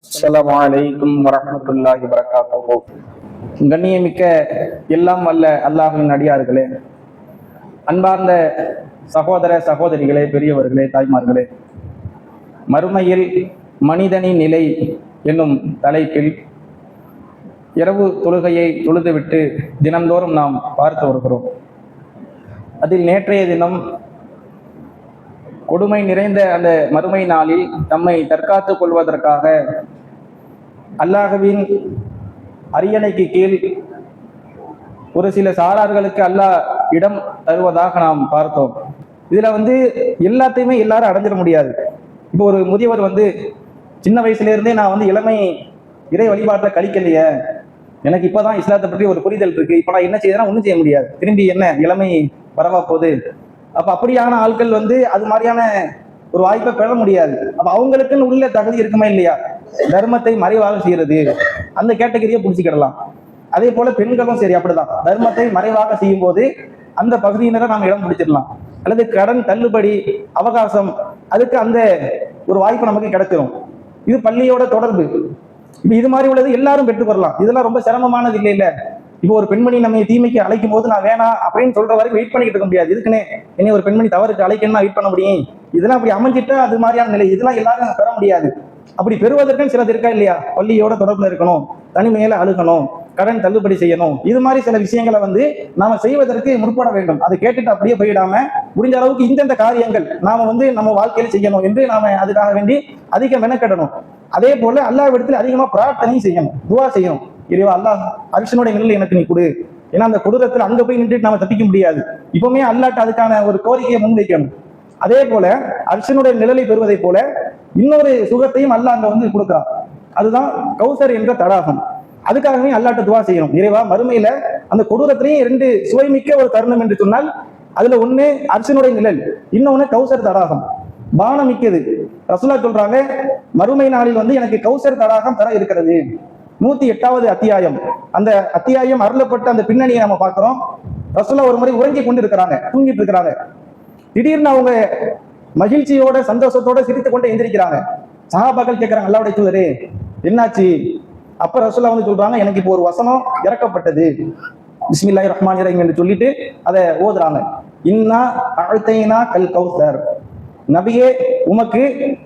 அஸ்ஸலாமு அலைக்கும் வரஹ்மத்துல்லாஹி வபரகாத்துஹு. கண்ணியமிக்க எல்லாம் வல்ல அல்லாஹ்வின் அடியார்களே, அன்பார்ந்த சகோதர சகோதரிகளே, பெரியவர்களே, தாய்மார்களே, மறுமையில் மனிதனின் நிலை என்னும் தலைப்பில் இரவு தொழுகையை தொழுதுவிட்டு தினந்தோறும் நாம் பார்த்து வருகிறோம். அதில் நேற்றைய தினம் கொடுமை நிறைந்த அந்த மறுமை நாளில் நம்மை தற்காத்துக் கொள்வதற்காக அல்லாஹ்வின் அரியணைக்கு கீழ் ஒரு சில சாரார்களுக்கு அல்லாஹ் இடம் தருவதாக நாம் பார்த்தோம். இதுல எல்லாத்தையுமே எல்லாரும் அடைஞ்சிட முடியாது. இப்போ ஒரு முதியவர் சின்ன வயசுல இருந்தே நான் இளமை இறை வழிபாட்டில் கழிக்கலையே, எனக்கு இப்பதான் இஸ்லாத்தை பற்றி ஒரு புரிதல் இருக்கு, இப்ப நான் என்ன செய்யறேன்னா ஒன்றும் செய்ய முடியாது, திரும்பி என்ன இளமை வரவா போகுது. அப்ப அப்படியான ஆட்கள் அது மாதிரியான ஒரு வாய்ப்பை பெற முடியாது. அப்ப அவங்களுக்குன்னு உள்ள தகுதி இருக்குமா இல்லையா? தர்மத்தை மறைவாக செய்யறது, அந்த கேட்டகரியை பிடிச்சிக்கிடலாம். அதே போல பெண்களும் சரி அப்படிதான், தர்மத்தை மறைவாக செய்யும் போது அந்த பகுதியினரை நாம் இடம் பிடிச்சிடலாம். அல்லது கடன் தள்ளுபடி அவகாசம், அதுக்கு அந்த ஒரு வாய்ப்பு நமக்கு கிடைச்சிடும். இது பள்ளியோட தொடர்பு. இப்ப இது மாதிரி உள்ளது எல்லாரும் பெற்றுக்கொள்ளலாம். இதெல்லாம் ரொம்ப சிரமமானது இல்லை இல்ல. இப்போ ஒரு பெண்மணி நம்ம தீமைக்கு அழைக்கும் போது நான் வேணாம் அப்படின்னு சொல்ற வரைக்கும் வெயிட் பண்ணிக்கிட்டு இருக்க முடியாது. இதுக்குன்னே என்னை ஒரு பெண்மணி தவறுக்கு அழைக்கணும்னா வெயிட் பண்ண முடியும். இதெல்லாம் அப்படி அமைஞ்சிட்டா அது மாதிரியான நிலை, இதெல்லாம் எல்லாரும் பெற முடியாது. அப்படி பெறுவதற்கும் சிலது இருக்கா இல்லையா? பள்ளியோட தொடர்புல இருக்கணும், தனிமையில அழுகணும், கடன் தள்ளுபடி செய்யணும், இது மாதிரி சில விஷயங்களை நாம செய்வதற்கு முற்பட வேண்டும். அதை கேட்டுட்டு அப்படியே போயிடாம முடிஞ்ச அளவுக்கு இந்தந்த காரியங்கள் நாம நம்ம வாழ்க்கையில செய்யணும் என்று நாம அதுக்காக வேண்டி அதிக மெனக்கெடணும். அதே போல அல்லாஹ்விடத்தில் அதிகமா பிரார்த்தனையும் செய்யணும், துவா செய்யணும். இறைவா, அல்லாஹ் அரிசனுடைய நிலையில் எனக்கு நீ கொடு. ஏன்னா அந்த கொடூரத்தில் அங்க போய் நின்றுட்டு நாம தப்பிக்க முடியாது. இப்பவுமே அல்லாஹ்ட்ட அதுக்கான ஒரு கோரிக்கையை முன்வைக்கணும். அதே போல அரிசனுடைய நிழலை பெறுவதை போல இன்னொரு சுகத்தையும் அல்லாஹ் அங்க கொடுக்குறான். அதுதான் கௌசர் என்ற தடாகம். அதுக்காகவே அல்லாஹ்ட்ட துவா செய்யணும். இறைவா, மறுமையில அந்த கொடூரத்திலையும் 2 சுவைமிக்க ஒரு தருணம் என்று சொன்னால் அதுல ஒண்ணு அரிசனுடைய நிழல், இன்னொன்னு கௌசர் தடாகம், பானம் மிக்கது. ரசூலுல்லாஹ் சொல்றாங்க, மறுமை நாளில் எனக்கு கௌசர் தடாகம் தர இருக்கிறது. 108வது அத்தியாயம். அந்த அத்தியாயம் அருளப்பட்ட அந்த பின்னணியை நம்ம பார்க்கிறோம். ரசூலுல்லாஹ் ஒரு முறை உறங்கி கொண்டு இருக்கிறாங்க, தூங்கிட்டு இருக்கிறாங்க. திடீர்னு அவங்க மகிழ்ச்சியோட சந்தோஷத்தோட சிரித்து கொண்டு எந்திரிக்கிறாங்க. சஹாபாக்கள் கேட்கிறாங்க, அல்லாஹ்வுடைய தூதரே என்னாச்சு? அப்ப ரசூலுல்லாஹ் சொல்றாங்க, எனக்கு இப்போ ஒரு வசனம் இறக்கப்பட்டது, பிஸ்மில்லாஹிர் ரஹ்மானிர் ரஹீம் என்று சொல்லிட்டு அதை ஓதுறாங்க. இன்னா அஅதைனா கல் கௌசர், நபியே உமக்கு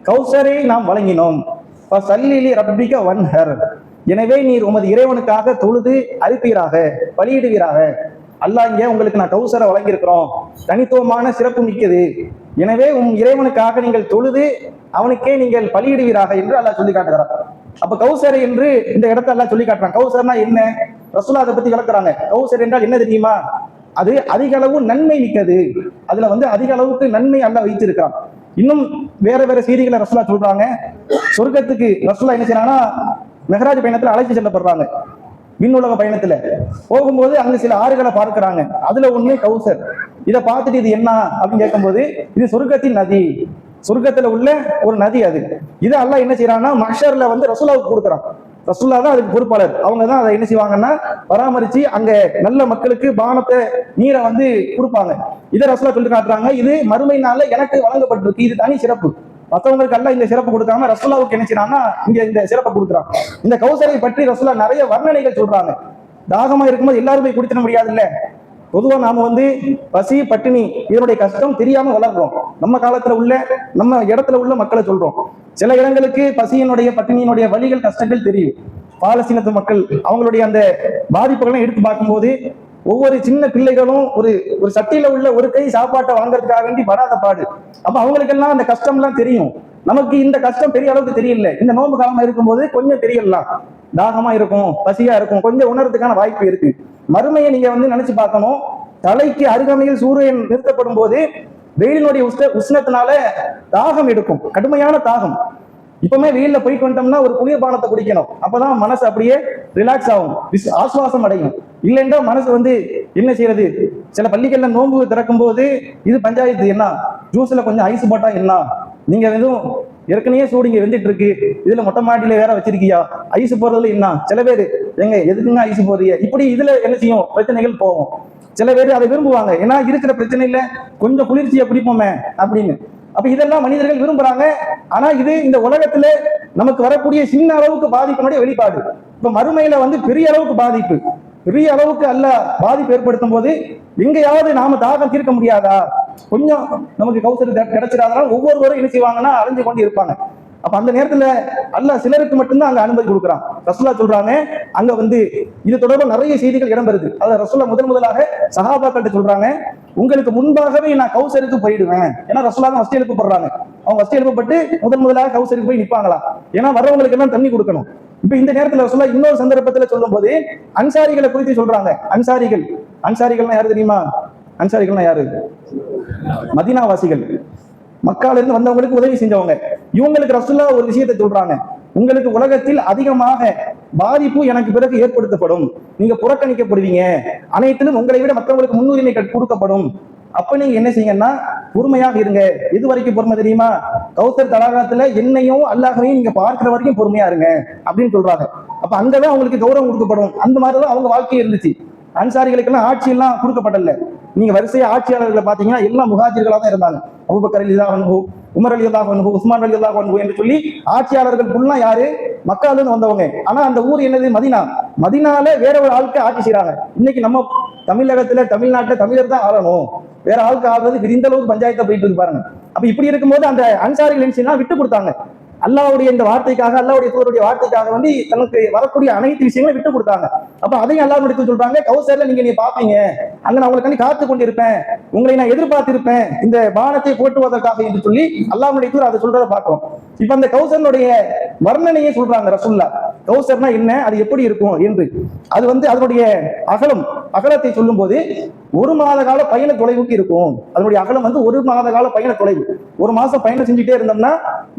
கௌசரை நாம் வழங்கினோம். ஃபஸல்லி ரப்பிக வன்ஹர், எனவே நீர் உமது இறைவனுக்காக தொழுது அறுப்பீராக, பலியிடுவீராக. அல்லாஹ் இங்க உங்களுக்கு நான் கௌசரை வழங்கியிருக்கிறோம், தனித்துவமான சிறப்பு மிக்கது. எனவே இறைவனுக்காக நீங்கள் தொழுது அவனுக்கே நீங்கள் பலியிடுவீராக என்று அல்லாஹ் சொல்லி காட்டுகிறார். அப்ப கௌசர் என்று இந்த இடத்தை அல்லாஹ் சொல்லி காட்டுறான். கௌசர்னா என்ன? ரசூலுல்லாஹ் அதை பத்தி விளக்குறாங்க. கௌசர் என்றால் என்ன தெரியுமா? அது அதிக அளவு நன்மை மிக்கது. அதுல அதிக அளவுக்கு நன்மை அல்லாஹ் வைத்திருக்கான். இன்னும் வேற வேற செய்திகளை ரசூலுல்லாஹ் சொல்றாங்க. சொர்க்கத்துக்கு ரசூலுல்லாஹ் என்ன செய்யறாங்கன்னா, மெஹராஜ் பயணத்துல அழைத்து செல்லப்படுறாங்க. விண்ணுலக பயணத்துல போகும்போது அங்க சில ஆறுகளை பார்க்கிறாங்க. அதுல ஒண்ணு கௌசர். இதை பார்த்துட்டு இது என்ன அப்படின்னு கேட்கும்போது, இது சொர்க்கத்தின் நதி, சொர்க்கத்துல உள்ள ஒரு நதி. அது இதை அல்லாஹ் என்ன செய்யறான்னா மஹ்ஷர்ல ரசூலுல்லாஹ்வுக்கு கொடுக்குறான். ரசூலுல்லாஹ் தான் அதுக்கு பொறுப்பாளர். அவங்க தான் அதை என்ன செய்வாங்கன்னா பராமரிச்சு அங்க நல்ல மக்களுக்கு பானத்தை நீரை கொடுப்பாங்க. இதை ரசூலுல்லாஹ் சொல்லி காட்டுறாங்க, இது மறுமை நாள்ல எனக்கு வழங்கப்பட்டிருக்கு, இது தனி சிறப்பு. மற்றவங்களுக்கு எல்லாம் இந்த சிறப்பு கொடுக்காம ரசூலுல்லாஹ்வுக்கு என்ன செய்யறாங்கன்னா இங்க இந்த சிறப்பை கொடுக்குறான். இந்த கௌசரை பற்றி ரசூலுல்லாஹ் நிறைய வர்ணனைகள் சொல்றாங்க. தாகமா இருக்கும்போது எல்லாரும் போய் குடிச்சிட முடியாது இல்ல. பொதுவா நாம பசி பட்டினி இதனுடைய கஷ்டம் தெரியாம வளர்றோம். நம்ம காலத்துல உள்ள நம்ம இடத்துல உள்ள மக்களை சொல்றோம். சில இடங்களுக்கு பசியினுடைய பட்டினியினுடைய வலிகள் கஷ்டங்கள் தெரியும். பாலஸ்தீனத்து மக்கள் அவங்களுடைய அந்த பாதிப்புகளை எடுத்து பார்க்கும்போது ஒவ்வொரு சின்ன பிள்ளைகளும் ஒரு ஒரு சட்டியில உள்ள ஒரு கை சாப்பாட்டை வாங்கறதுக்காக வேண்டி படாத பாடு. அப்ப அவங்களுக்கெல்லாம் அந்த கஷ்டம் எல்லாம் தெரியும். நமக்கு இந்த கஷ்டம் பெரிய அளவுக்கு தெரியல. இந்த நோன்பு காலமா இருக்கும்போது கொஞ்சம் தெரியலாம், தாகமா இருக்கும், பசியா இருக்கும், கொஞ்சம் உணர்றதுக்கான வாய்ப்பு இருக்கு. மறுமையை நீங்க நினைச்சு பார்க்கணும். தலைக்கு அருகாமையில் சூரியன் நிறுத்தப்படும் போது வெயிலினுடைய உஷ்ணத்தினால தாகம் எடுக்கும், கடுமையான தாகம். இப்பவுமே வெயில்ல போயிட்டு வந்துட்டோம்னா ஒரு குளிர்பானத்தை குடிக்கணும், அப்பதான் மனசு அப்படியே ரிலாக்ஸ் ஆகும், ஆசுவாசம் அடையும். இல்லைன்னா மனசு என்ன செய்யறது? சில பள்ளிகள்ல நோன்பு திறக்கும் போது இது பஞ்சாயத்து, என்ன ஜூஸ்ல கொஞ்சம் ஐஸ் போட்டா என்ன, நீங்க ஏற்கனவே சூடிங்க வெந்துட்டு இருக்கு, இதுல மொட்டை மாடியில வேற வச்சிருக்கியா, ஐஸ் போடுறதுல என்ன? சில பேர் எங்க எதுக்குங்க ஐஸ் போடுறீங்க, இப்படி இதுல என்ன செய்யும் பிரச்சனைகள் போகும். சில பேர் அதை விரும்புவாங்க, ஏன்னா இருக்கிற பிரச்சனை இல்ல கொஞ்சம் குளிர்ச்சியை பிடிப்போமே அப்படின்னு. அப்ப இதெல்லாம் மனிதர்கள் விரும்புறாங்க. ஆனா இது இந்த உலகத்துல நமக்கு வரக்கூடிய சின்ன அளவுக்கு பாதிப்பினுடைய வெளிப்பாடு. இப்ப மறுமையில வந்து பெரிய அளவுக்கு பாதிப்பு, பெரிய அளவுக்கு அல்ல பாதிப்பு ஏற்படுத்தும் போது எங்கேயாவது நாம தாகம் தீர்க்க முடியாதா? கொஞ்சம் நமக்கு கௌசர் கிடைச்சிடாதனால ஒவ்வொருவரும் என்ன செய்வாங்கன்னா அலைஞ்சு கொண்டு இருப்பாங்க. அப்ப அந்த நேரத்துல அல்லாஹ் சிலருக்கு மட்டும்தான் அங்க அனுமதி கொடுக்குறான். ரசூலுல்லாஹ் சொல்றாங்க, அங்க வந்து இது தொடர்பாக நிறைய செய்திகள் இடம்பெறுது. அதாவது ரசூலுல்லாஹ் முதலாக சஹாபாக்கள்ட்ட சொல்றாங்க, உங்களுக்கு முன்பாகவே நான் கௌசருக்கு போயிடுவேன். ஏன்னா ரசூலுல்லாஹ் ஃபர்ஸ்ட் எழுப்பப்படுறாங்க. அவங்க ஃபர்ஸ்ட் எழுப்பப்பட்டு முதலாக கௌசருக்கு போய் நிப்பாங்களா, ஏன்னா வரவங்களுக்கு எல்லாம் தண்ணி கொடுக்கணும். இப்ப இந்த நேரத்துல ரசூலுல்லாஹ் இன்னொரு சந்தர்ப்பத்துல சொல்லும் போது அன்சாரிகளை குறித்து சொல்றாங்க. அன்சாரிகள்னா யாரு தெரியுமா? அன்சாரிகள்னா யாரு? மதீனாவாசிகள், மக்கால இருந்து வந்தவங்களுக்கு உதவி செஞ்சவங்க. இவங்களுக்கு ரசூலுல்லாஹ் ஒரு விஷயத்தை சொல்றாங்க, உங்களுக்கு உலகத்தில் அதிகமாக பாதிப்பு எனக்கு பிறகு ஏற்படுத்தப்படும், நீங்க புறக்கணிக்கப்படுவீங்க, அனைத்திலும் உங்களை விட மற்றவங்களுக்கு முன்னுரிமை கொடுக்கப்படும். அப்ப நீங்க என்ன செய்யுங்கன்னா பொறுமையாக இருங்க. எது வரைக்கும் பொறுமை தெரியுமா? கௌசர் தடாகத்துல என்னையும் அல்லாஹ்வையும் நீங்க பார்க்கிற வரைக்கும் பொறுமையா இருங்க அப்படின்னு சொல்றாங்க. அப்ப அங்கதான் அவங்களுக்கு கௌரவம் கொடுக்கப்படும். அந்த மாதிரிதான் அவங்க வாழ்க்கை இருந்துச்சு. அன்சாரிகளுக்கெல்லாம் ஆட்சி எல்லாம் கொடுக்கப்படல. நீங்க வரிசையா ஆட்சியாளர்களை பாத்தீங்கன்னா எல்லாம் முஹாஜிர்களா தான் இருந்தாங்க. அபூபக்கர் ரலியல்லாஹு அன்ஹு, உமர் ரலியல்லாஹு அன்ஹு, உஸ்மான் ரலியல்லாஹு அன்ஹு என்று சொல்லி ஆட்சியாளர்கள் ஃபுல்லா யாரு? மக்கால இருந்து வந்தவங்க. ஆனா அந்த ஊர் என்னது? மதீனா. மதீனால வேற ஒரு ஆளுக்கு ஆட்சி செய்யறாங்க. இன்னைக்கு நம்ம தமிழகத்துல தமிழ்நாட்டுல தமிழர் தான் ஆளணும், வேற ஆளுக்கு ஆளுறது இந்த அளவுக்கு பஞ்சாயத்தை போயிட்டு இருக்கு பாருங்க. அப்ப இப்படி இருக்கும்போது அந்த அன்சாரிகள் என்ன செய்யலாம், விட்டு கொடுத்தாங்க. அல்லாஹ்வுடைய இந்த வார்த்தைக்காக, அல்லாஹ்வுடைய தூதருடைய வார்த்தைக்காக வந்து தனக்கு வரக்கூடிய அனைத்து விஷயங்களும் விட்டு கொடுத்தாங்க. அப்ப அதையும் அல்லாஹ் எடுத்து சொல்றாங்க, கௌசர்ல நீங்க பாப்பீங்க, அங்க நான் உங்களுக்கு காத்து கொண்டிருப்பேன், உங்களை நான் எதிர்பார்த்திருப்பேன் இந்த பானத்தை போட்டுவதற்காக என்று சொல்லி அல்லாஹ்வுடைய தூதர் அதை சொல்றதை பார்க்கிறோம். இப்ப அந்த கௌசர்னுடைய வர்ணனையை சொல்றாங்க ரசூலுல்லாஹ். கௌசர்னா என்ன, அது எப்படி இருக்கும் என்று. அது வந்து அதனுடைய அகலத்தை சொல்லும் போது 1 மாத கால பயண தொலைவுக்கு இருக்கும். அதனுடைய அகலம் வந்து 1 மாத கால பயண தொலைவு. 1 மாசம் பயணம் செஞ்சுட்டே இருந்தோம்னா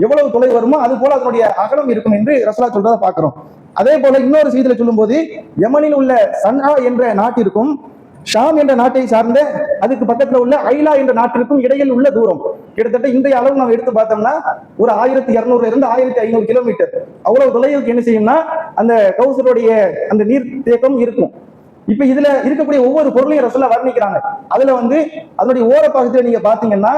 எவ்வளவு தொலைவு வருமோ அது போல அதனுடைய அகலம் இருக்கும் என்று ரசூலுல்லாஹ் சொல்றதை பார்க்கிறோம். அதே போல இன்னொரு செய்தியில சொல்லும் போது, யமனில் உள்ள சன்ஆ என்ற நாட்டிற்கும் ஷாம் என்ற நாட்டை சார்ந்த அதுக்கு பக்கத்துல உள்ள ஐலா என்ற நாட்டிற்கும் இடையில் உள்ள தூரம் கிட்டத்தட்ட இன்றைய அளவு நம்ம எடுத்து பார்த்தோம்னா ஒரு 1200 இருந்து 1500 கிலோமீட்டர். அவ்வளவு தொலைவுக்கு என்ன செய்யும்னா அந்த கௌசருடைய அந்த நீர் தேக்கம் இருக்கும். இப்ப இதுல இருக்கக்கூடிய ஒவ்வொரு பொருளையும் ரசூலுல்லாஹ் வர்ணிக்கிறாங்க. அதுல வந்து அதனுடைய ஓரப்பகுதியில நீங்க பாத்தீங்கன்னா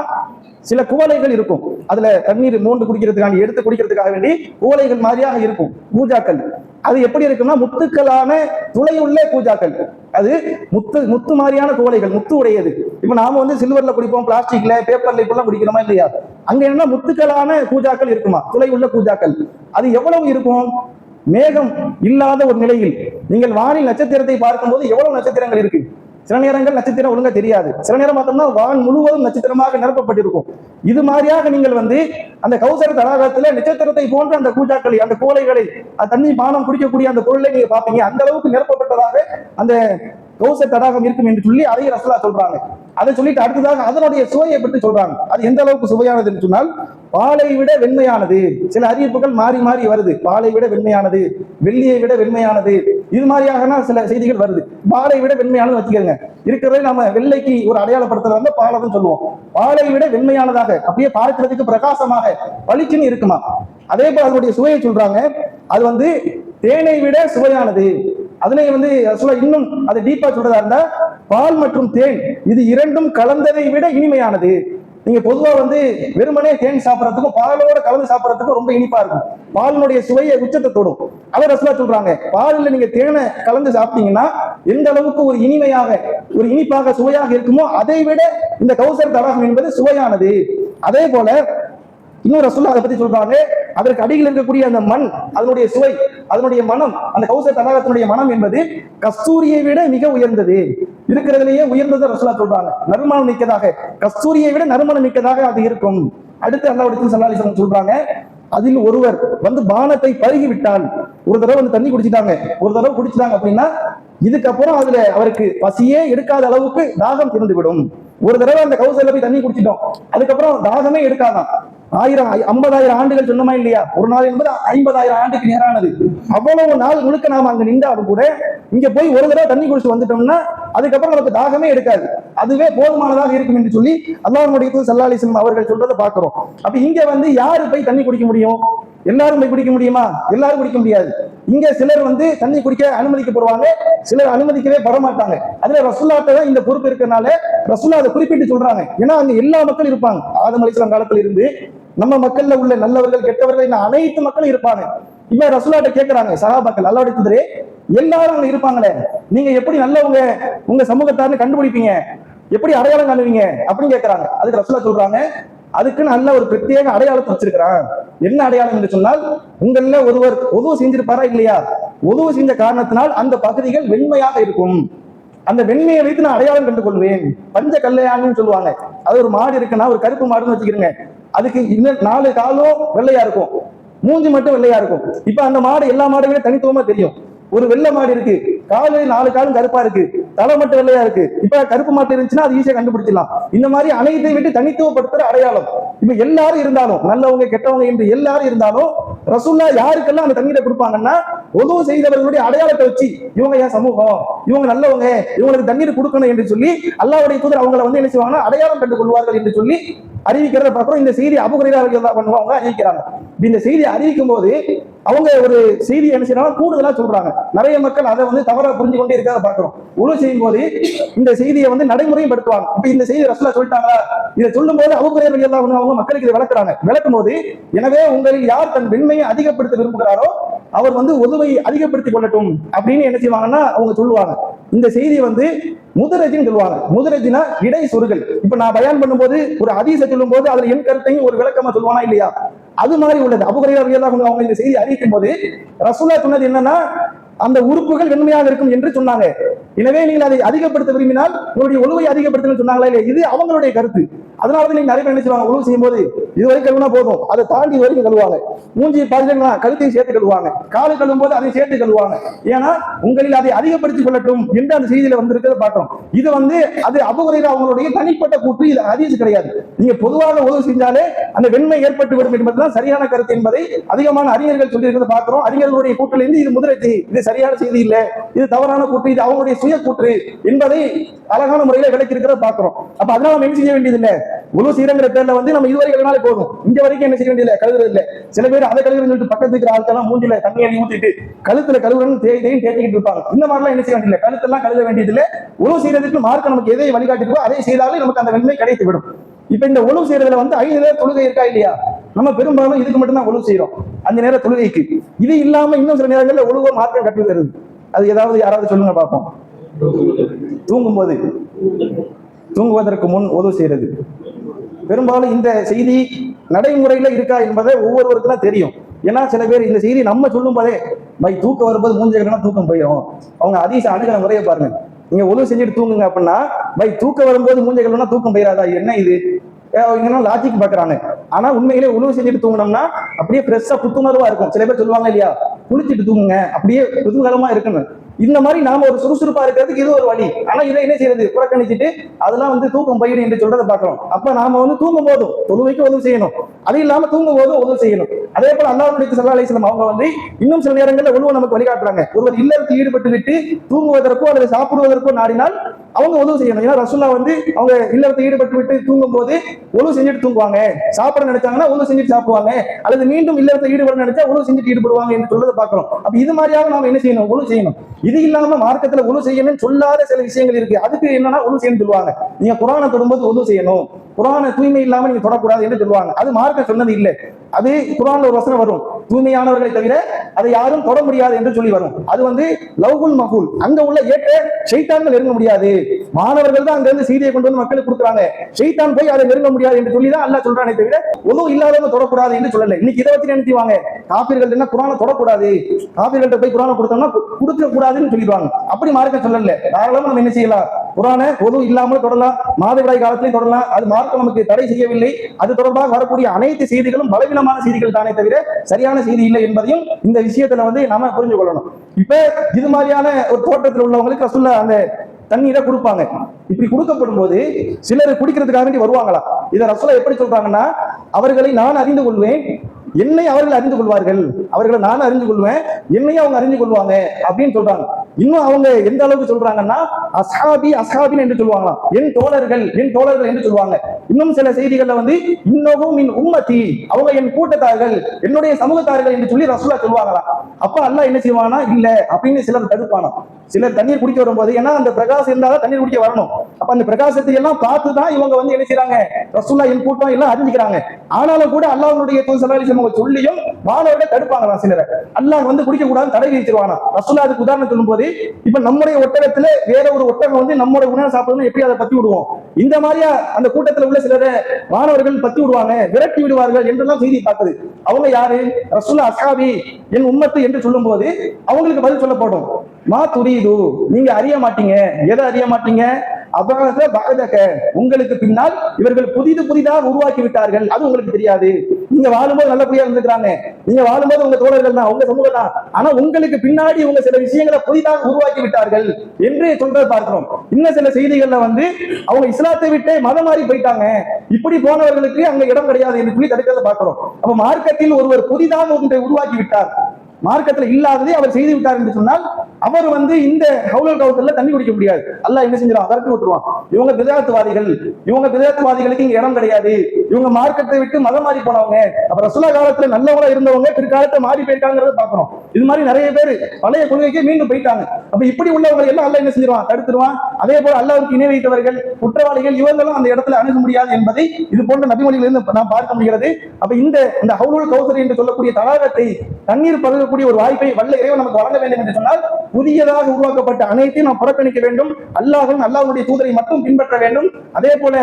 சில குவளைகள் இருக்கும். அதுல தண்ணீர் மோண்டு குடிக்கிறதுக்காக, எடுத்து குடிக்கிறதுக்காக வேண்டி குவளைகள் மாதிரியாக இருக்கும், கூஜாக்கள். அது எப்படி இருக்குன்னா முத்துக்களான துளையுள்ள கூஜாக்கள். அது முத்து மாதிரியான குவளைகள், முத்து உடையது. இப்ப நாம வந்து சில்வர்ல குடிப்போம், பிளாஸ்டிக்ல, பேப்பர்ல இப்பெல்லாம் குடிக்கிறோமா இல்லையா? அங்க என்னன்னா முத்துக்களான கூஜாக்கள் இருக்குமா, துளை உள்ள கூஜாக்கள். அது எவ்வளவு இருக்கும்? மேகம் இல்லாத ஒரு நிலையில் நீங்கள் வானில் நட்சத்திரத்தை பார்க்கும்போது எவ்வளவு நட்சத்திரங்கள் இருக்கு. சில நேரங்கள் நட்சத்திரம் ஒழுங்கா தெரியாது, சில நேரம் பார்த்தோம்னா வான் முழுவதும் நட்சத்திரமாக நிரப்பப்பட்டிருக்கும். இது மாதிரியாக நீங்கள் வந்து அந்த கௌசர் தடாகத்துல நட்சத்திரத்தை போன்ற அந்த கூஜாக்களை, அந்த கோலைகளை, தண்ணி பானம் குடிக்கக்கூடிய அந்த பொருளை நீங்க பாப்பீங்க. அந்த அளவுக்கு நிரப்பப்பட்டதாக அந்த கௌசர் தடாகம் இருக்கும் என்று சொல்லி அதையும் ரசூலுல்லாஹ் சொல்றாங்க. அதை சொல்லிட்டு அடுத்ததாக அதனுடைய சுவையை பற்றி சொல்றாங்க. அது எந்த அளவுக்கு சுவையானது என்று சொன்னால், பாலை விட வெண்மையானது. சில அறிவிப்புகள் மாறி மாறி வருது, பாலை விட வெண்மையானது, வெள்ளியை விட வெண்மையானது, இது மாதிரியாக சில செய்திகள் வருது. பாலை விட வெண்மையானது வச்சுக்கோங்க, இருக்கிறதே நம்ம வெள்ளைக்கு ஒரு அடையாளப்படுத்துறது வந்து பாலைன்னு சொல்லுவோம். பாலை விட வெண்மையானதாக, அப்படியே பார்க்கிறதுக்கு பிரகாசமாக பளிச்சுன்னு இருக்குமா. அதே போல அதனுடைய சுவையை சொல்றாங்க, அது வந்து தேனை விட சுவையானது. அதுலயே வந்து இன்னும் அது டீப்பா சொல்றதா இருந்தா, பால் மற்றும் தேன் இது இரண்டும் கலந்ததை விட இனிமையானது. நீங்க பொதுவா வந்து வெறுமனே தேன் சாப்பிடறதுக்கும் பாலோட கலந்து சாப்பிடறதுக்கும் ரொம்ப இனிப்பா இருக்கும். பாலினுடைய சுவையை உச்சத்தை தொடும். அவர் ரசூலுல்லாஹ் சொல்றாங்க, பாலில் நீங்க தேனை கலந்து சாப்பிட்டீங்கன்னா எந்த அளவுக்கு ஒரு இனிமையாக, ஒரு இனிப்பாக, சுவையாக இருக்குமோ அதை விட இந்த கௌசர் தடாகம் என்பது சுவையானது. அதே போல இன்னும் ரசூலுல்லாஹ் அதை பத்தி சொல்றாங்க, அதற்கு அடியில் இருக்கக்கூடிய அந்த மண், அதனுடைய சுவை, அதனுடைய மனம், அந்த கௌசர் தடாகத்தினுடைய மனம் என்பது கஸ்தூரியை விட மிக உயர்ந்தது. இருக்கிறதுலேயே உயர்ந்ததை ரசூலுல்லாஹ் சொல்றாங்க. நறுமணம் மிக்கதாக, கஸ்தூரியை விட நறுமணம் மிக்கதாக அது இருக்கும். அடுத்து அல்லாஹ்வுடைய தூதர் ஸல்லல்லாஹு அலைஹி வஸல்லம் சொல்றாங்க, அதில் ஒருவர் வந்து பானத்தை பருகி விட்டால், ஒரு தடவை வந்து தண்ணி குடிச்சிட்டாங்க, ஒரு தடவை குடிச்சிட்டாங்க அப்படின்னா இதுக்கப்புறம் அதுல அவருக்கு பசியே எடுக்காத அளவுக்கு தாகம் திறந்துவிடும். ஒரு தடவை அந்த கௌசர்ல போய் தண்ணி குடிச்சிட்டோம், அதுக்கப்புறம் தாகமே எடுக்காதான். 50,000 ஆண்டுகள் சொன்னமா இல்லையா? ஒரு நாள் என்பது 50,000 ஆண்டுக்கு நேரானது. அவ்வளவு நாள் முழுக்க நாம அங்க நின்றாலும் கூட இங்க போய் ஒரு தடவை தண்ணி குடிச்சு வந்துட்டோம்னா அதுக்கப்புறம் நமக்கு தாகமே எடுக்காது, அதுவே போதுமானதாக இருக்கும் என்று சொல்லி அல்லாஹ்வுடைய தூதர் ஸல்லல்லாஹு அலைஹி வஸல்லம் அவர்கள் சொல்றதை பார்க்கிறோம். அப்ப இங்க வந்து யாரு போய் தண்ணி குடிக்க முடியும்? எல்லாரும் போய் குடிக்க முடியுமா? எல்லாரும் குடிக்க முடியாது. இங்க சிலர் வந்து தண்ணி குடிக்க அனுமதிக்கப்படுவாங்க, சிலர் அனுமதிக்கவே பட மாட்டாங்க. அதுல ரசூலுல்லாஹ்ட்ட தான் இந்த பொறுப்பு இருக்கனால ரசூலுல்லாஹ் அதை குறிப்பிட்டு சொல்றாங்க. ஏன்னா அங்க எல்லா மக்களும் இருப்பாங்க. ஆதம் அலைஹிஸ்ஸலாம் காலத்துல இருந்து நம்ம மக்கள்ல உள்ள நல்லவர்கள் கெட்டவர்கள் இந்த அனைத்து மக்களும் இருப்பாங்க. இப்ப ரசூலுல்லாஹ்ட்ட கேட்கறாங்க சஹாபாக்கள், அல்லாஹ்வுடைய தூதரே எல்லாரும் அங்க இருப்பாங்களே, நீங்க எப்படி நல்லவங்க உங்க சமூகத்தார்னு கண்டுபிடிப்பீங்க, எப்படி அடையாளம் காணுவீங்க அப்படின்னு கேட்கறாங்க. அதுக்கு ரசூலுல்லாஹ் சொல்றாங்க, அதுக்குன்னு நல்ல ஒரு பிரத்யேக அடையாளத்தை வச்சிருக்கிறான். என்ன அடையாளம் என்று சொன்னால், உங்கள ஒருவர் உதுவு செஞ்சிருப்பாரா இல்லையா, உதுவு செஞ்ச காரணத்தினால் அந்த பகுதிகள் வெண்மையாக இருக்கும். அந்த வெண்மையை வைத்து நான் அடையாளம் கண்டு கொள்வேன். பஞ்ச கல்லையான்னு சொல்லுவாங்க. அது ஒரு மாடு இருக்குன்னா, ஒரு கருப்பு மாடுன்னு வச்சுக்கிறேங்க, அதுக்கு இன்னும் 4 காலும் வெள்ளையா இருக்கும், மூஞ்சி மட்டும் வெள்ளையா இருக்கும். இப்ப அந்த மாடு எல்லா மாடுகளும் தனித்துவமா தெரியும். ஒரு வெள்ளை மாடு இருக்கு, காலு 4 காலும் கருப்பா இருக்கு, தலை மட்டும் வெள்ளையா இருக்கு. இப்ப கருப்பு மாட்டு இருந்துச்சுன்னா அது ஈஸியா கண்டுபிடிச்சிடலாம். இந்த மாதிரி அனைத்தை விட்டு தனித்துவப்படுத்துற அடையாளம். இப்ப எல்லாரும் இருந்தாலும், நல்லவங்க கெட்டவங்க என்று எல்லாரும் இருந்தாலும், ரசூலுல்லாஹ் யாருக்கெல்லாம் அந்த தண்ணீரை கொடுப்பாங்கன்னா, உதுவு செய்தவர்களுடைய அடையாளத்தை வச்சு, இவங்க என் சமூகம், இவங்க நல்லவங்க, இவங்களுக்கு தண்ணீர் கொடுக்கணும் என்று சொல்லி அல்லாஹ்வுடைய தூதர் அவங்களை வந்து என்ன செய்வாங்கன்னா அடையாளம் கண்டு கொள்வார்கள் என்று சொல்லி அறிவிக்கிறத பார்க்கிறோம். இந்த செய்தி அபூ ஹுரைரா ரலியல்லாஹு அன்ஹு அவங்க அறிவிக்கிறாங்க. இந்த செய்தி அறிவிக்கும் போது அவங்க ஒரு செய்தி என்ன செய்யறாங்க, கூடுதலா சொல்றாங்க. நிறைய மக்கள் அதை வந்து தவறா புரிஞ்சு கொண்டே இருக்கிறத பாக்குறோம். உழவு செய்யும் போது இந்த செய்தியை வந்து நடைமுறையும் படுத்துவாங்க. இப்ப இந்த செய்தி ரசூலுல்லாஹ் சொல்லிட்டாங்களா, இதை சொல்லும் போது அபூ ஹுரைரா ரலியல்லாஹு அன்ஹு அவங்க மக்களுக்கு இதை விளக்குறாங்க. விளக்கும் போது, எனவே உங்களில் யார் தன் வெண்மையை அதிகப்படுத்த விரும்புகிறாரோ அவர் வந்து உதுவை அதிகப்படுத்திக் கொள்ளட்டும் அப்படின்னு என்ன செய்வாங்கன்னா அவங்க சொல்லுவாங்க. இந்த செய்தி வந்து முதரஜின்னு சொல்லுவாங்க. முதரஜினா இடை சொருகல். இப்ப நான் பயான் பண்ணும்போது ஒரு ஹதீஸை சொல்லும் போது அதுல என் கருத்தையும் ஒரு விளக்கமா சொல்லுவானா இல்லையா, அது மாதிரி உள்ளது. அபூ ஹுரைரா ரலியல்லாஹு அன்ஹு அவங்க இந்த செய்தி அறிவிக்கும் போது ரசூலுல்லாஹ் சொன்னது என்னன்னா, அந்த உறுப்புகள் வெண்மையாக இருக்கும் என்று சொன்னாங்க. எனவே நீங்கள் அதை அதிகப்படுத்த விரும்பினால் உங்களுடைய ஒழுவை அதிகப்படுத்தணும்னு சொன்னாங்களா இல்லையா, இது அவங்களுடைய கருத்து. அதனாலதான் நீங்க நிறைய பேர் என்ன செய்வாங்க, ஒழுவு செய்யும் போது இதுவரை கழுவுனா போதும், அதை தாண்டி வரைக்கும் கழுவாங்க. மூஞ்சி பாத்தீங்கன்னா கழுத்தையும் சேர்த்து கழுவாங்க, காலு கழுவும் போது அதை சேர்த்து கழுவாங்க. ஏன்னா உங்களில் அதை அதிகப்படுத்திக் கொள்ளட்டும் என்று அந்த செய்தியில வந்திருக்கிறத பார்க்கிறோம். இது வந்து அது அபூ ஹுரைரா அவங்களுடைய தனிப்பட்ட கூற்று, இது ஹதீஸ் கிடையாது. நீங்க பொதுவாக ஒழுவு செஞ்சாலே அந்த வெண்மை ஏற்பட்டு வரும் என்பதுதான் சரியான கருத்து என்பதை அதிகமான அறிஞர்கள் சொல்லி இருக்கிறத பார்க்கிறோம். அறிஞர்களுடைய கூற்றில் இருந்து இது முதலீட்டு, இது சரியான செய்தி இல்ல, இது தவறான கூற்று, இது அவங்களுடைய சுய கூற்று என்பதை அழகான முறையில விளக்கி இருக்கிறத பார்க்கிறோம். அப்ப அதனால நம்ம என்ன செய்ய வேண்டியது இல்லை, உழவு செய்யறங்கிற பேர்ல வந்து நம்ம இதுவரை கழுவினாலே போதும், இங்க வரைக்கும் என்ன செய்ய வேண்டியது இல்லை, கழுவுறது இல்லை. சில பேர் அதை கழுவுறது சொல்லிட்டு பக்கத்து இருக்கிற ஆட்கள்லாம் மூஞ்சில தண்ணி அள்ளி ஊத்திட்டு கழுத்துல கழுவுறன்னு தேய்ச்சிக்கிட்டு இருப்பாங்க. இந்த மாதிரிலாம் என்ன செய்ய வேண்டியதில்லை, கழுத்தெல்லாம் கழுவ வேண்டியதில்லை. உழவு செய்யறதுக்கு மார்க்க நமக்கு எதை வழிகாட்டிருக்கோ அதை செய்தாலே நமக்கு அந்த வெண்மை கிடைத்து விடும். இப்ப இந்த உழவு செய்யறதுல வந்து 5 நேரம் தொழுகை இருக்கா இல்லையா, நம்ம பெரும்பாலும் இதுக்கு மட்டும் தான் உழவு செய்யறோம், 5 நேரம் தொழுகைக்கு. இது இல்லாம இன்னும் சில நேரங்களில் உழவு மாற்றம் கற்று தருது. அது ஏதாவது யாராவது சொல்லுங்க பார்ப்போம். தூங்கும்போது, தூங்குவதற்கு முன் உதவு செய்யறது, பெரும்பாலும் இந்த செய்தி நடைமுறையில இருக்கா என்பதை ஒவ்வொருவருக்கும் தான் தெரியும். ஏன்னா சில பேர் இந்த செய்தி நம்ம சொல்லும் போதே தூக்கம் வரும்போது மூஞ்சி கட்டினா தூக்கம் போயிடும், அவங்க ஹதீஸ அணுகிற முறையை பாருங்க. நீங்க உதவு செஞ்சுட்டு தூங்குங்க அப்படின்னா தூக்கம் வரும்போது மூஞ்சி கட்டினா தூக்கம் போயிடாதா, என்ன இது லாஜிக் பாக்குறாங்க. ஆனா உண்மையிலே உணவு செஞ்சுட்டு தூங்கினோம்னா அப்படியே ஃப்ரெஷ்ஷா புத்துணர்வா இருக்கும். சில பேர் சொல்லுவாங்க இல்லையா, குளிச்சுட்டு தூங்குங்க அப்படியே குதூகலமா இருக்கணும். இந்த மாதிரி நாம ஒரு சுறுசுறுப்பா இருக்கிறதுக்கு இது ஒரு வழி. ஆனா இதை என்ன செய்யறது, புறக்கணிச்சுட்டு அதெல்லாம் வந்து தூக்கம் பயிர் என்று சொல்றதை பாக்குறோம். அப்ப நாம வந்து தூங்கும் போதும் தொழுவைக்கு உதவு செய்யணும், அது இல்லாம தூங்கும் போதும் உதவு செய்யணும். அதே போல அல்லாஹ்வுடைய ஸல்லல்லாஹு அலைஹி வஸல்லம் அவங்க வந்து இன்னும் சில நேரங்களில் உணவு நமக்கு வழிகாட்டுறாங்க. ஒருவர் இல்லறத்தில் ஈடுபட்டு விட்டு தூங்குவதற்கோ அல்லது சாப்பிடுவதற்கோ நாடினால் அவங்க உதவு செய்யணும். ஏன்னா ரசூலுல்லாஹ் வந்து அவங்க இல்லறத்தில் ஈடுபட்டு விட்டு தூங்கும் போது உணவு செஞ்சுட்டு தூங்குவாங்க, சாப்பிட நினைச்சாங்கன்னா உணவு செஞ்சுட்டு சாப்பிடுவாங்க, அல்லது மீண்டும் இல்லறத்தில் ஈடுபட நினைச்சா உணவு செஞ்சுட்டு ஈடுபடுவாங்க என்று சொல்றதை பாக்குறோம். அப்ப இது மாதிரியாக நாம என்ன செய்யணும், உணவு செய்யணும். இது இல்லாம மார்க்கத்துல உணவு செய்யணும்னு சொல்லாத சில விஷயங்கள் இருக்கு. அதுக்கு என்னன்னா உணவு செய்யணும்னு சொல்லுவாங்க. நீங்க குர்ஆனை தொடும்போது உணவு செய்யணும், குர்ஆனை தூய்மை இல்லாம நீங்க தொடக்கூடாது என்று சொல்லுவாங்க. அது மார்க்கம் சொன்னது இல்லை. அது குர்ஆன்ல ஒரு வசனம் வரும், தூய்மையானவர்களை தவிர அதை யாரும் தொட முடியாது என்று சொல்லி வரும். அது வந்து லவ்குல் மஃபூல், அங்க உள்ள ஏற்ற ஷைத்தான்கள் நெருங்க முடியாது, மாணவர்கள் தான் அங்க இருந்து செய்தியை கொண்டு வந்து மக்களுக்கு கொடுக்குறாங்க, ஷைத்தான் போய் அதை நெருங்க முடியாது என்று சொல்லி தான் அல்லாஹ் சொல்றானே தவிர உணவு இல்லாதவங்க தொடக்கூடாது என்று சொல்லல. இன்னைக்கு இதை வச்சு நினைச்சுவாங்க, காபிர்கள் என்ன குர்ஆனை தொடக்கூடாது, காபிர்கள்ட்ட போய் குர்ஆனை கொடுத்தோம்னா கொடுக்க கூடாதுன்னு சொல்லிடுவாங்க. அப்படி மார்க்கம் சொல்லல. தாராளமா நம்ம என்ன செய்யலாம், குர்ஆனை உணவு இல்லாமல் தொடரலாம், மாதவிடாய் காலத்திலையும் தொடரலாம். அது மார்க்கம் நமக்கு தடை செய்யவில்லை. அது தொடர்பாக வரக்கூடிய அனைத்து செய்திகளும் பலவீனமான செய்திகள் தானே தவிர சரியான செய்தி இல்லை என்பதையும் இந்த விஷயத்துல வந்து நாம புரிஞ்சு கொள்ளணும். இப்ப இது மாதிரியான ஒரு தோட்டத்தில் உள்ளவங்களுக்கு ரசூலுல்லாஹ் அந்த தண்ணீரை கொடுப்பாங்க. இப்படி கொடுக்கப்படும் போது சிலர் குடிக்கிறதுக்காக வேண்டி வருவாங்களா. இதை ரசூலுல்லாஹ் எப்படி சொல்றாங்கன்னா, அவர்களை நான் அறிந்து கொள்வேன், என்னை அவர்கள் அறிந்து கொள்வார்கள், அவர்களை நான் அறிந்து கொள்வேன், என்னையும் அவங்க அறிந்து கொள்வாங்க அப்படின்னு சொல்றாங்க. இன்னும் அவங்க எந்த அளவுக்கு சொல்றாங்கன்னா அஸ்ஹாபி அஸ்ஹாபின் என்று சொல்லுவாங்களாம், என் தோழர்கள் என்று சொல்லுவாங்க. இன்னும் சில செய்திகள்ல வந்து இன்னமும் மின் உம்மத்தி, அவங்க என் கூட்டத்தார்கள், என்னுடைய சமூகத்தார்கள் என்று சொல்லி ரசூலா சொல்லுவாங்களாம். அப்ப அல்லாஹ் என்ன செய்வானா, இல்ல அப்படின்னு சிலர் தடுப்பானா. சிலர் தண்ணீர் குடிக்க வரும்போது, ஏன்னா அந்த பிரகாசம் இருந்தாலும் தண்ணீர் குடிக்க வரணும், அப்ப அந்த பிரகாசத்தை எல்லாம் பார்த்துதான் இவங்க வந்து என்ன செய்யறாங்க, ரசூலா என் கூட்டம் எல்லாம் அறிஞ்சுக்கிறாங்க. ஆனாலும் கூட அல்லாஹ்வுடைய தூதர் ஸல்லல்லாஹு அலைஹி வஸல்லம் சொல்லியும் மாணவர்கள் தடுப்பாங்களாம். சிலரை அல்லாஹ் வந்து குடிக்க கூடாது தடை விதிச்சிருவானா. ரசூலா அதுக்கு உதாரணம் சொல்லும் போது, இப்ப நம்முடைய ஒட்டகத்துல வேற ஒரு ஒட்டகம் வந்து நம்மோட உணவு சாப்பிடணும், எப்படி அதை பத்தி விடுவோம், இந்த மாதிரியா அந்த கூட்டத்தில் உள்ள சிலரை மாணவர்கள் பத்தி விடுவாங்க, விரட்டி விடுவார்கள் என்றெல்லாம் செய்தி பார்க்குது. அவங்க யாரு, ரசூலா அஸ்ஹாபி என் உம்மத்து என்று சொல்லும் போது அவங்களுக்கு பதில் சொல்லப்படும், மா துரீது, நீங்க அறிய மாட்டீங்க. எதை அறிய மாட்டீங்க, அபஅஸ பஅதக, உங்களுக்கு பின்னால் இவர்கள் புதிதாக உருவாக்கி விட்டார்கள், அது உங்களுக்கு தெரியாது. நீங்க வாழும்போது நல்லபடியா இருந்துக்கிறாங்க, நீங்க வாழும்போது உங்க தோழர்கள் தான், உங்க சமூகம் தான், ஆனா உங்களுக்கு பின்னாடி இவங்க சில விஷயங்களை புதிதாக உருவாக்கி விட்டார்கள் என்று சொல்றதை பார்க்கிறோம். இன்னும் சில செய்திகள்ல வந்து அவங்க இஸ்லாத்தை விட்டு மதம் மாறி போயிட்டாங்க, இப்படி போனவர்களுக்கு அங்க இடம் கிடையாது என்று சொல்லி தடுக்கிறத பார்க்கிறோம். அப்ப மார்க்கத்தில் ஒருவர் புதிதாக ஒன்றை உருவாக்கி விட்டார், மார்க்கத்தில் இல்லாததை அவர் செய்து விட்டார் என்று சொன்னால் அவர் வந்து இந்த ஹவுலுல் கௌசர்ல தண்ணி குடிக்க முடியாது. அல்லாஹ் என்ன செஞ்சிருவான், அதற்கு விட்டுருவான். இவங்க பிதஅத்வாதிகள், இவங்க பிதஅத்வாதிகளுக்கு இங்க இடம் கிடையாது, இவங்க மார்க்கத்தை விட்டு மதம் மாறி போனவங்க. அப்ப ரசூலா காலத்துல நல்லவங்களா இருந்தவங்க பிற்காலத்தை மாறி போயிருக்காங்கிறத பாக்குறோம். இது மாதிரி நிறைய பேர் பழைய கொள்கைக்கு மீண்டும் போயிட்டாங்க. அப்ப இப்படி உள்ளவங்க எல்லாம் அல்லாஹ் என்ன செஞ்சிருவான், தடுத்துருவான். அதே போல அல்லாஹ்வுக்கு இணை வைத்தவர்கள், குற்றவாளிகள், இவங்களும் அந்த இடத்துல அணுக முடியாது என்பதை இது போன்ற நபிமொழிகளிலிருந்து நாம் பார்க்க முடிகிறது. அப்ப இந்த ஹவுலுல் கௌசர் என்று சொல்லக்கூடிய தடாகத்தை, தண்ணீர் பருகக்கூடிய ஒரு வாய்ப்பை வல்ல இறைவன் நமக்கு வழங்க வேண்டும் என்று சொன்னால் புதியதாக உருவாக்கப்பட்ட அனைத்தையும் நாம் புறக்கணிக்க வேண்டும், அல்லாஹ்வுடைய தூதரை மட்டும் பின்பற்ற வேண்டும். அதே போல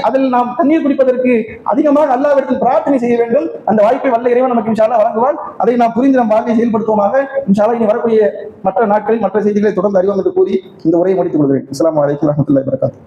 அதில் நாம் தண்ணீர் குடிப்பதற்கு அதிகமாக அல்லாஹ்விடத்தில் பிரார்த்தனை செய்ய வேண்டும். அந்த வாய்ப்பை வல்ல இறைவன் நமக்கு இன்ஷா அல்லாஹ் வழங்குவான். அதை நாம் புரிந்து நம் வாழ்வை செயல்படுத்துவோமாக. இன்ஷா அல்லாஹ் இனி வரக்கூடிய மற்ற நாட்களில் மற்ற செய்திகளை தொடர்ந்து அறிவோம் என்று கூறி இந்த உரையை முடித்துக் கொள்கிறேன். அஸ்ஸலாமு அலைக்கும் வரஹ்மத்துல்லாஹி வபரகாத்துஹு.